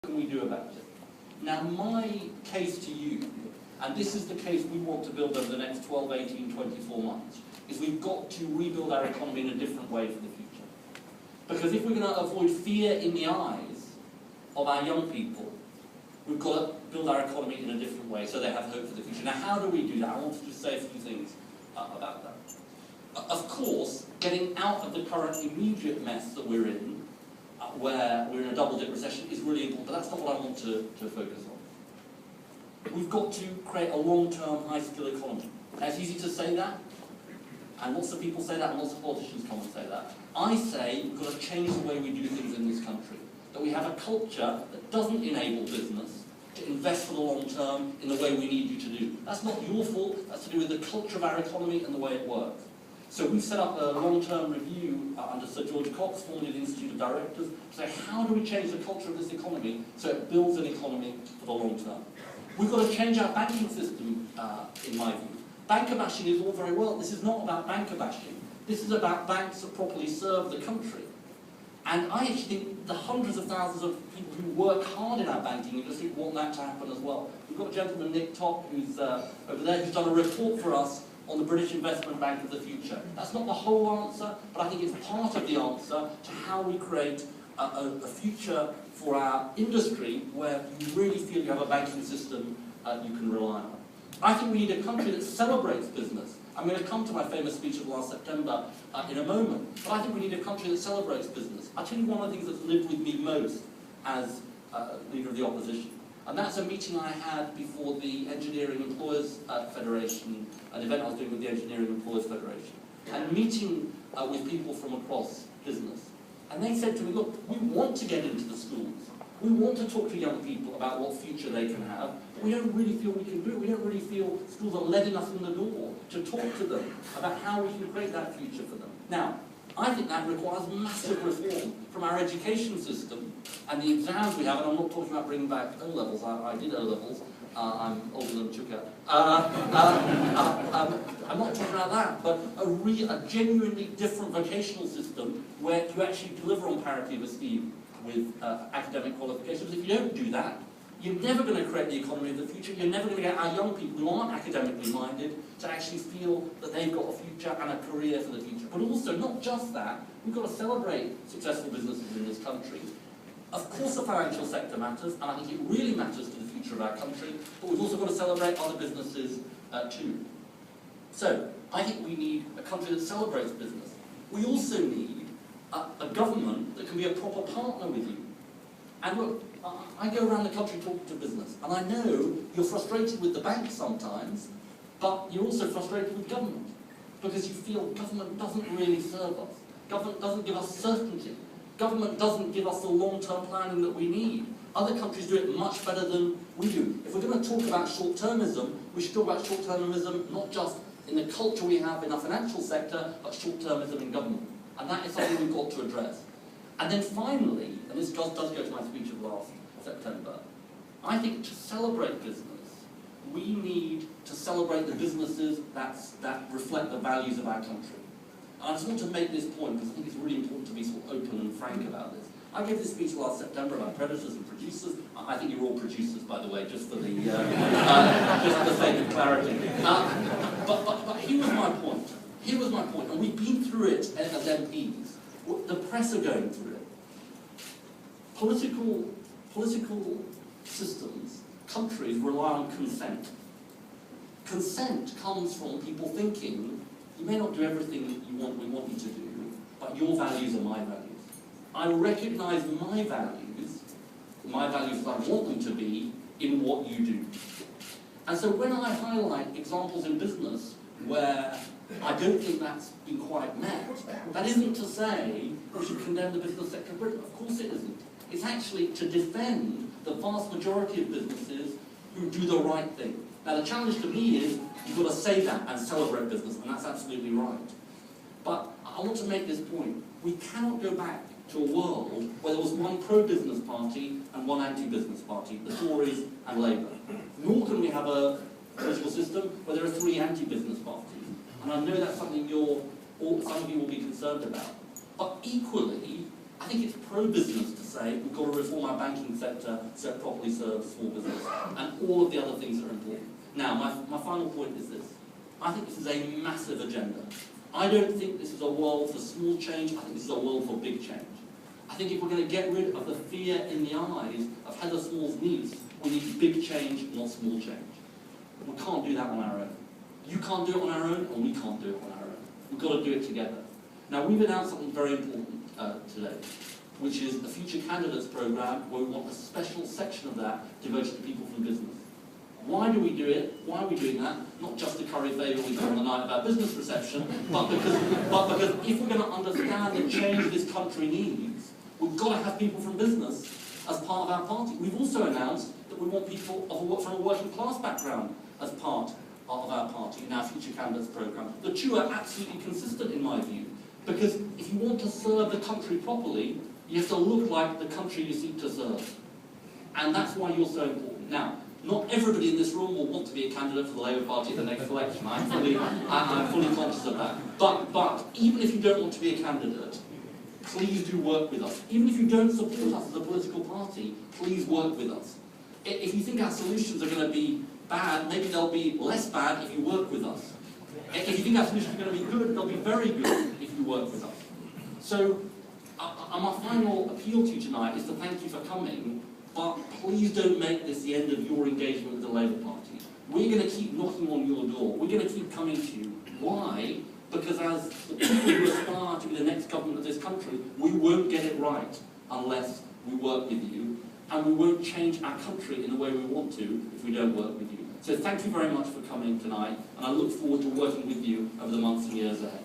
can we do about it? Now, my case to you, and this is the case we want to build over the next 12, 18, 24 months, is we've got to rebuild our economy in a different way for the future. Because if we're going to avoid fear in the eyes of our young people, we've got to build our economy in a different way so they have hope for the future. Now, how do we do that? I want to just say a few things about that. Of course, getting out of the current immediate mess that we're in, where we're in a double-dip recession, is really important, but that's not what I want to focus on. We've got to create a long-term, high-skill economy. Now, it's easy to say that, and lots of people say that, and lots of politicians come and say that. I say we've got to change the way we do things in this country. That we have a culture that doesn't enable business to invest for the long term in the way we need you to do. That's not your fault, that's to do with the culture of our economy and the way it works. So we've set up a long-term review under Sir George Cox, formerly the Institute of Directors, to say how do we change the culture of this economy so it builds an economy for the long term. We've got to change our banking system, in my view. Banker bashing is all very well. This is not about banker bashing. This is about banks that properly serve the country. And I actually think the hundreds of thousands of people who work hard in our banking industry want that to happen as well. We've got a gentleman, Nick Topp, who's over there, who's done a report for us on the British Investment Bank of the future. That's not the whole answer, but I think it's part of the answer to how we create a future for our industry where you really feel you have a banking system you can rely on. I think we need a country that celebrates business. I'm going to come to my famous speech of last September in a moment, but I think we need a country that celebrates business. I'll tell you one of the things that's lived with me most as leader of the opposition, and that's a meeting I had before the Engineering Employers Federation, an event I was doing with the Engineering Employers Federation, and meeting with people from across business. And they said to me, look, we want to get into the schools. We want to talk to young people about what future they can have, but we don't really feel we can do it. We don't really feel schools are letting us in the door to talk to them about how we can create that future for them. Now, I think that requires massive reform from our education system and the exams we have, and I'm not talking about bringing back O-levels. I did O-levels. I'm older than Chuka. I'm not talking about that, but a genuinely different vocational system where you actually deliver on parity of esteem with academic qualifications. If you don't do that, you're never going to create the economy of the future. You're never going to get our young people who aren't academically minded to actually feel that they've got a future and a career for the future. But also, not just that, we've got to celebrate successful businesses in this country. Of course the financial sector matters, and I think it really matters to the future of our country, but we've also got to celebrate other businesses too. So, I think we need a country that celebrates business. We also need a government that can be a proper partner with you. And look, I go around the country talking to business, and I know you're frustrated with the banks sometimes, but you're also frustrated with government, because you feel government doesn't really serve us. Government doesn't give us certainty. Government doesn't give us the long-term planning that we need. Other countries do it much better than we do. If we're going to talk about short-termism, we should talk about short-termism not just in the culture we have in our financial sector, but short-termism in government. And that is something we've got to address. And then finally, and this does go to my speech of last September, I think to celebrate business, we need to celebrate the businesses that reflect the values of our country. And I just want to make this point because I think it's really important to be sort of open and frank about this. I gave this speech last September about predators and producers. I think you're all producers, by the way, just for the just for the sake of clarity. But here was my point. Here was my point, and we've been through it as MPs. The press are going through it. Political systems, countries rely on consent. Consent comes from people thinking, you may not do everything we want you to do, but your values are my values. I recognise my values that I want them to be, in what you do. And so when I highlight examples in business where I don't think that's been quite met, that isn't to say we should condemn the business sector of Britain. Of course it isn't. It's actually to defend the vast majority of businesses who do the right thing. Now the challenge to me is, you've got to say that and celebrate business, and that's absolutely right. But I want to make this point. We cannot go back to a world where there was one pro-business party and one anti-business party, the Tories and Labour. Nor can we have a political system where there are three anti-business parties. And I know that's something some of you will be concerned about. But equally, I think it's pro-business to say we've got to reform our banking sector so it properly serves small business, and all of the other things that are important. Now, my final point is this. I think this is a massive agenda. I don't think this is a world for small change, I think this is a world for big change. I think if we're going to get rid of the fear in the eyes of Heather Small's needs, we need big change, not small change. We can't do that on our own. You can't do it on our own, and we can't do it on our own. We've got to do it together. Now, we've announced something very important today, which is a Future Candidates programme where we want a special section of that devoted to people from business. Why do we do it? Why are we doing that? Not just to curry favour with you on the night of our business reception, but because if we're going to understand the change this country needs, we've got to have people from business as part of our party. We've also announced that we want people from a working class background as part of our party in our Future Candidates programme. The two are absolutely consistent in my view, because if you want to serve the country properly, you have to look like the country you seek to serve. And that's why you're so important. Now, not everybody in this room will want to be a candidate for the Labour Party at the next election. I'm fully conscious of that. But even if you don't want to be a candidate, please do work with us. Even if you don't support us as a political party, please work with us. If you think our solutions are going to be bad, maybe they'll be less bad if you work with us. If you think our solutions are going to be good, they'll be very good if you work with us. So, my final appeal to you tonight is to thank you for coming, but please don't make this the end of your engagement with the Labour Party. We're going to keep knocking on your door. We're going to keep coming to you. Why? Because as the people who aspire to be the next government of this country, we won't get it right unless we work with you, and we won't change our country in the way we want to if we don't work with you. So thank you very much for coming tonight, and I look forward to working with you over the months and years ahead.